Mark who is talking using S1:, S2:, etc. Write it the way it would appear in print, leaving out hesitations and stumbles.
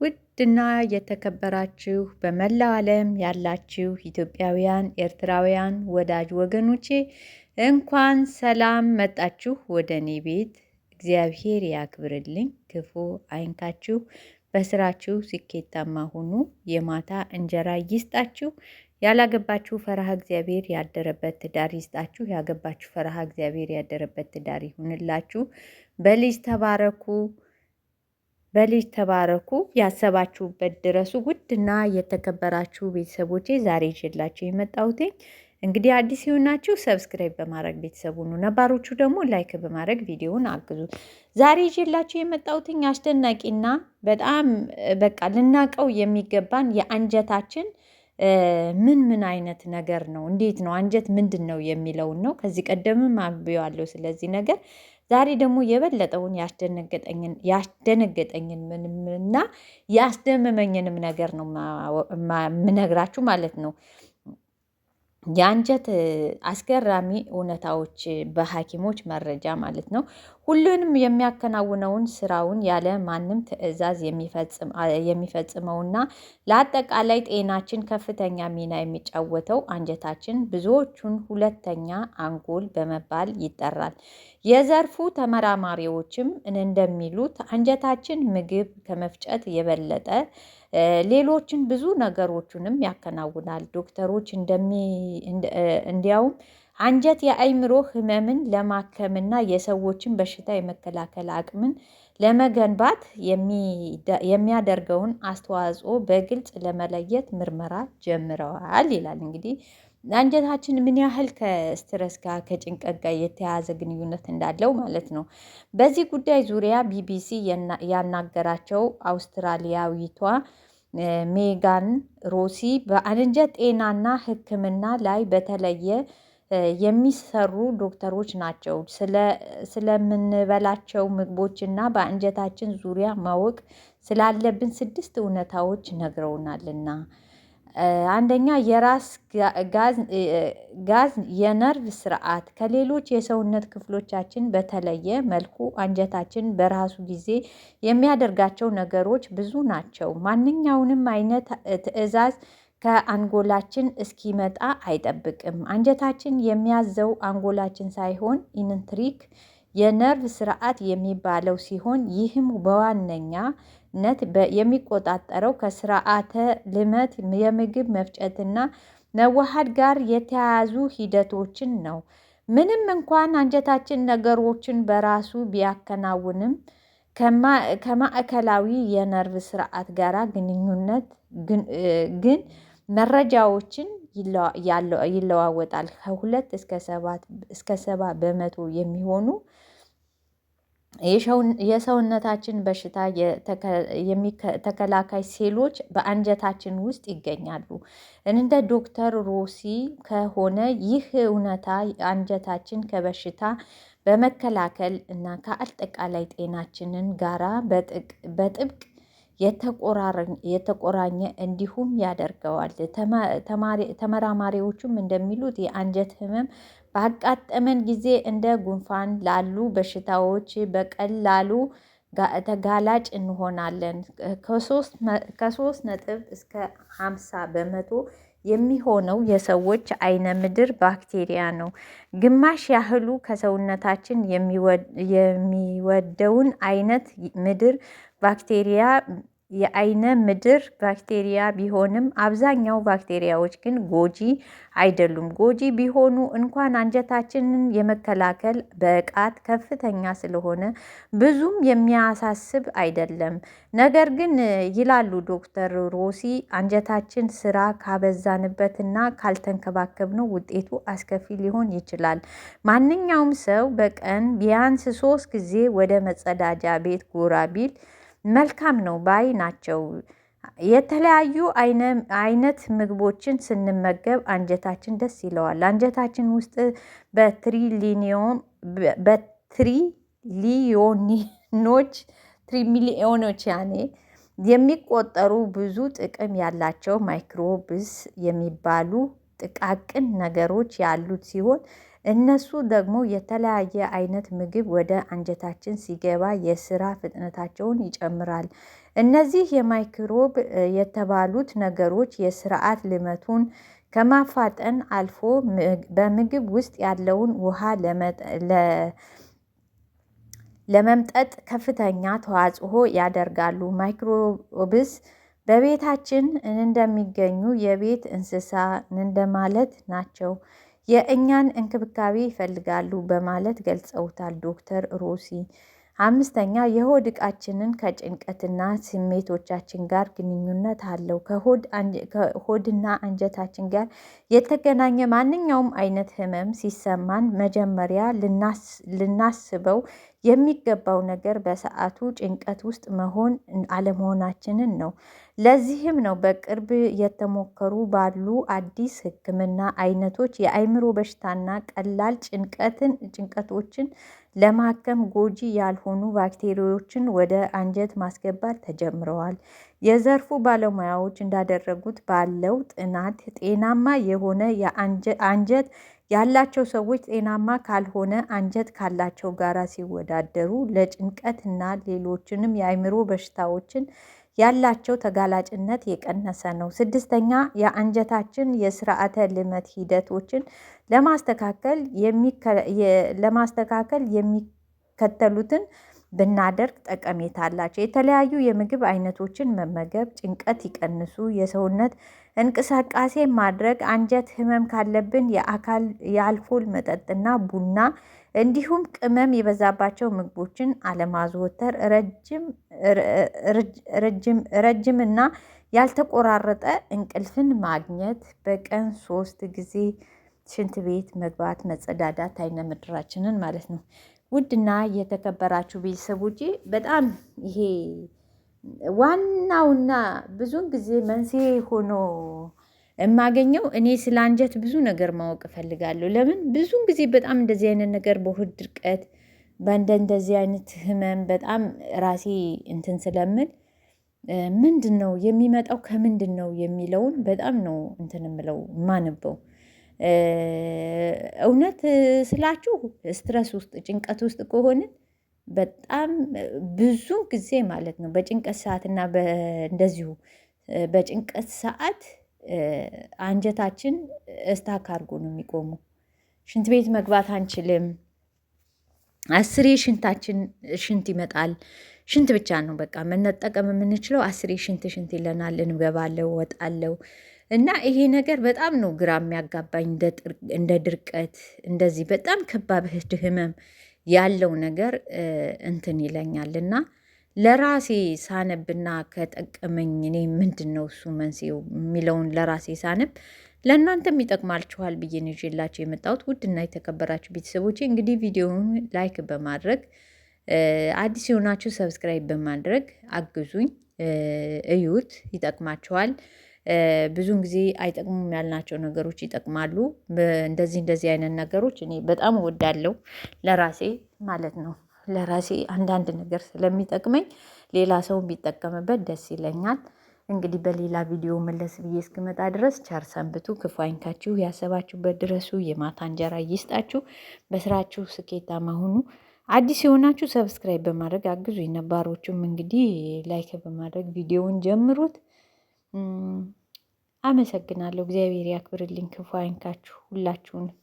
S1: ውድና የተከበራችሁ በመላው ዓለም ያላችሁ ኢትዮጵያውያን፣ ኤርትራውያን ወዳጅ ወገኖቼ እንኳን ሰላም መጣችሁ ወደ እኔ ቤት። እግዚአብሔር ያክብርልኝ፣ ክፉ አይንካችሁ፣ በስራችሁ ስኬታማ ሁኑ፣ የማታ እንጀራ ይስጣችሁ፣ ያላገባችሁ ፈረሃ እግዚአብሔር ያደረበት ትዳር ይስጣችሁ፣ ያገባችሁ ፈረሃ እግዚአብሔር ያደረበት ትዳር ይሁንላችሁ፣ በልጅ ተባረኩ፣ ያሰባችሁበት ድረሱ። ውድና የተከበራችሁ ቤተሰቦቼ ዛሬ ይዤላችሁ የመጣሁት እንግዲህ አዲስ የሆናችሁ ሰብስክራይብ በማድረግ ቤተሰቡ ሁኑ፣ ነባሮቹ ደግሞ ላይክ በማድረግ ቪዲዮውን አግዙ። ዛሬ ይዤላችሁ የመጣሁት አስደናቂና በጣም በቃ ልናቀው የሚገባን የአንጀታችን ምን አይነት ነገር ነው፣ እንዴት ነው አንጀት ምንድን ነው የሚለውን ነው። ከዚህ ቀደምም አንብቤዋለሁ ስለዚህ ነገር። ዛሬ ደግሞ የበለጠውን ያስደነገጠኝን ምንምና ያስደመመኝንም ነገር ነው የምነግራችሁ ማለት ነው። የአንጀት አስገራሚ እውነታዎች በሐኪሞች መረጃ ማለት ነው። ሁሉንም የሚያከናውነውን ስራውን ያለ ማንም ትዕዛዝ የሚፈጽመውና ለአጠቃላይ ጤናችን ከፍተኛ ሚና የሚጫወተው አንጀታችን ብዙዎቹን ሁለተኛ አንጎል በመባል ይጠራል። የዘርፉ ተመራማሪዎችም እንደሚሉት አንጀታችን ምግብ ከመፍጨት የበለጠ ሌሎችን ብዙ ነገሮችንም ያከናውናል። ዶክተሮች እንዲያውም አንጀት የአእምሮ ህመምን ለማከምና የሰዎችን በሽታ የመከላከል አቅምን ለመገንባት የሚያደርገውን አስተዋጽኦ በግልጽ ለመለየት ምርመራ ጀምረዋል ይላል። እንግዲህ አንጀታችን ምን ያህል ከስትረስ ጋር ከጭንቀት ጋር የተያያዘ ግንኙነት እንዳለው ማለት ነው። በዚህ ጉዳይ ዙሪያ ቢቢሲ ያናገራቸው አውስትራሊያዊቷ ሜጋን ሮሲ በአንጀት ጤናና ሕክምና ላይ በተለየ የሚሰሩ ዶክተሮች ናቸው። ስለምንበላቸው ምግቦችና በአንጀታችን ዙሪያ ማወቅ ስላለብን 6 እውነታዎች ነግረውናልና። አንደኛ፣ የራስ ጋዝ የነርቭ ስርዓት ከሌሎች የሰውነት ክፍሎቻችን በተለየ መልኩ አንጀታችን በራሱ ጊዜ የሚያደርጋቸው ነገሮች ብዙ ናቸው። ማንኛውንም አይነት ትዕዛዝ ከአንጎላችን እስኪመጣ አይጠብቅም። አንጀታችን የሚያዘው አንጎላችን ሳይሆን ኢንትሪክ የነርቭ ስርዓት የሚባለው ሲሆን ይህም በዋነኛነት የሚቆጣጠረው ከስርዓተ ልመት የምግብ መፍጨትና መዋሃድ ጋር የተያያዙ ሂደቶችን ነው። ምንም እንኳን አንጀታችን ነገሮችን በራሱ ቢያከናውንም ከማዕከላዊ የነርቭ ስርዓት ጋር ግንኙነት ግን መረጃዎችን ይለዋወጣል። ከ2 እስከ 7 በመቶ የሚሆኑ የሰውነታችን በሽታ ተከላካይ ሴሎች በአንጀታችን ውስጥ ይገኛሉ። እንደ ዶክተር ሮሲ ከሆነ ይህ እውነታ አንጀታችን ከበሽታ በመከላከል እና ከአጠቃላይ ጤናችንን ጋራ በጥብቅ የተቆራኘ እንዲሁም ያደርገዋል። ተመራማሪዎቹም እንደሚሉት የአንጀት ህመም ባጋጠመን ጊዜ እንደ ጉንፋን ላሉ በሽታዎች በቀላሉ ተጋላጭ እንሆናለን። ከ3 ነጥብ እስከ 50 በመቶ የሚሆነው የሰዎች አይነ ምድር ባክቴሪያ ነው። ግማሽ ያህሉ ከሰውነታችን የሚወደውን አይነት ምድር ባክቴሪያ የአይነ ምድር ባክቴሪያ ቢሆንም አብዛኛው ባክቴሪያዎች ግን ጎጂ አይደሉም። ጎጂ ቢሆኑ እንኳን አንጀታችንን የመከላከል ብቃት ከፍተኛ ስለሆነ ብዙም የሚያሳስብ አይደለም። ነገር ግን ይላሉ ዶክተር ሮሲ አንጀታችን ስራ ካበዛንበትና ካልተንከባከብነው ውጤቱ አስከፊ ሊሆን ይችላል። ማንኛውም ሰው በቀን ቢያንስ 3 ጊዜ ወደ መጸዳጃ ቤት ጎራ ቢል መልካም ነው ባይ ናቸው። የተለያዩ አይነት ምግቦችን ስንመገብ አንጀታችን ደስ ይለዋል። አንጀታችን ውስጥ በትሪሊዮኖች የሚቆጠሩ ብዙ ጥቅም ያላቸው ማይክሮብስ የሚባሉ ጥቃቅን ነገሮች ያሉት ሲሆን እነሱ ደግሞ የተለያየ አይነት ምግብ ወደ አንጀታችን ሲገባ የስራ ፍጥነታቸውን ይጨምራል። እነዚህ የማይክሮብ የተባሉት ነገሮች የስርዓተ ልመቱን ከማፋጠን አልፎ በምግብ ውስጥ ያለውን ውሃ ለመምጠጥ ከፍተኛ ተዋጽኦ ያደርጋሉ። ማይክሮብስ በቤታችን እንደሚገኙ የቤት እንስሳ እንደማለት ናቸው። የእኛን እንክብካቤ ይፈልጋሉ በማለት ገልጸውታል ዶክተር ሮሲ። አምስተኛ የሆድ ዕቃችንን ከጭንቀትና ስሜቶቻችን ጋር ግንኙነት አለው። ከሆድና አንጀታችን ጋር የተገናኘ ማንኛውም አይነት ህመም ሲሰማን መጀመሪያ ልናስበው የሚገባው ነገር በሰዓቱ ጭንቀት ውስጥ መሆን አለመሆናችንን ነው። ለዚህም ነው በቅርብ የተሞከሩ ባሉ አዲስ ሕክምና አይነቶች የአእምሮ በሽታና ቀላል ጭንቀቶችን ለማከም ጎጂ ያልሆኑ ባክቴሪያዎችን ወደ አንጀት ማስገባት ተጀምረዋል። የዘርፉ ባለሙያዎች እንዳደረጉት ባለው ጥናት ጤናማ የሆነ አንጀት ያላቸው ሰዎች ጤናማ ካልሆነ አንጀት ካላቸው ጋር ሲወዳደሩ ለጭንቀትና ሌሎችንም የአእምሮ በሽታዎችን ያላቸው ተጋላጭነት የቀነሰ ነው። ስድስተኛ የአንጀታችን የስርዓተ ልመት ሂደቶችን ለማስተካከል የሚከተሉትን ብናደርግ ጠቀሜታ አላቸው። የተለያዩ የምግብ አይነቶችን መመገብ ጭንቀት ይቀንሱ። የሰውነት እንቅስቃሴ ማድረግ፣ አንጀት ህመም ካለብን የአልኮል መጠጥና ቡና እንዲሁም ቅመም የበዛባቸው ምግቦችን አለማዘወተር፣ ረጅም እና ያልተቆራረጠ እንቅልፍን ማግኘት፣ በቀን 3 ጊዜ ሽንት ቤት መግባት፣ መጸዳዳት አይነ ምድራችንን ማለት ነው። ውድና የተከበራችሁ ቤተሰቦቼ በጣም ይሄ ዋናውና ብዙን ጊዜ መንስኤ ሆኖ የማገኘው እኔ ስለ አንጀት ብዙ ነገር ማወቅ እፈልጋለሁ። ለምን ብዙን ጊዜ በጣም እንደዚህ አይነት ነገር በሆድ ድርቀት እንደዚህ አይነት ህመም በጣም ራሴ እንትን ስለምል ምንድን ነው የሚመጣው ከምንድን ነው የሚለውን በጣም ነው እንትን የምለው ማነበው። እውነት ስላችሁ ስትረስ ውስጥ ጭንቀት ውስጥ ከሆንን በጣም ብዙ ጊዜ ማለት ነው በጭንቀት ሰዓት እና እንደዚሁ በጭንቀት ሰዓት አንጀታችን እስታክ አድርጎ ነው የሚቆመው። ሽንት ቤት መግባት አንችልም። 10 ሽንት ይመጣል። ሽንት ብቻ ነው በቃ መጠቀም የምንችለው። 10 ሽንት ይለናል። እንገባለው ወጣለው እና ይሄ ነገር በጣም ነው ግራ የሚያጋባኝ። እንደ ድርቀት እንደዚህ በጣም ከባድ ህመም ያለው ነገር እንትን ይለኛል እና ለራሴ ሳነብና ከጠቀመኝ እኔ ምንድን ነው እሱ መንስኤው የሚለውን ለራሴ ሳነብ ለእናንተም ይጠቅማችኋል ብዬ ነው ይዤላችሁ የመጣሁት። ውድና የተከበራችሁ ቤተሰቦቼ እንግዲህ ቪዲዮውን ላይክ በማድረግ አዲስ የሆናችሁ ሰብስክራይብ በማድረግ አግዙኝ፣ እዩት፣ ይጠቅማችኋል። ብዙውን ጊዜ አይጠቅሙም ያልናቸው ነገሮች ይጠቅማሉ። እንደዚህ አይነት ነገሮች እኔ በጣም እወዳለሁ ለራሴ ማለት ነው። ለራሴ አንዳንድ ነገር ስለሚጠቅመኝ ሌላ ሰው ቢጠቀምበት ደስ ይለኛል። እንግዲህ በሌላ ቪዲዮ መለስ ብዬ እስክመጣ ድረስ ቸር ሰንብቱ። ክፉ አይንካችሁ፣ ያሰባችሁበት ድረሱ፣ የማታ እንጀራ ይስጣችሁ፣ በስራችሁ ስኬታማ ሁኑ። አዲስ የሆናችሁ ሰብስክራይብ በማድረግ አግዙ። ነባሮቹም እንግዲህ ላይክ በማድረግ ቪዲዮውን ጀምሩት። አመሰግናለሁ። እግዚአብሔር ያክብርልኝ፣ ክፉ አይንካችሁ ሁላችሁንም።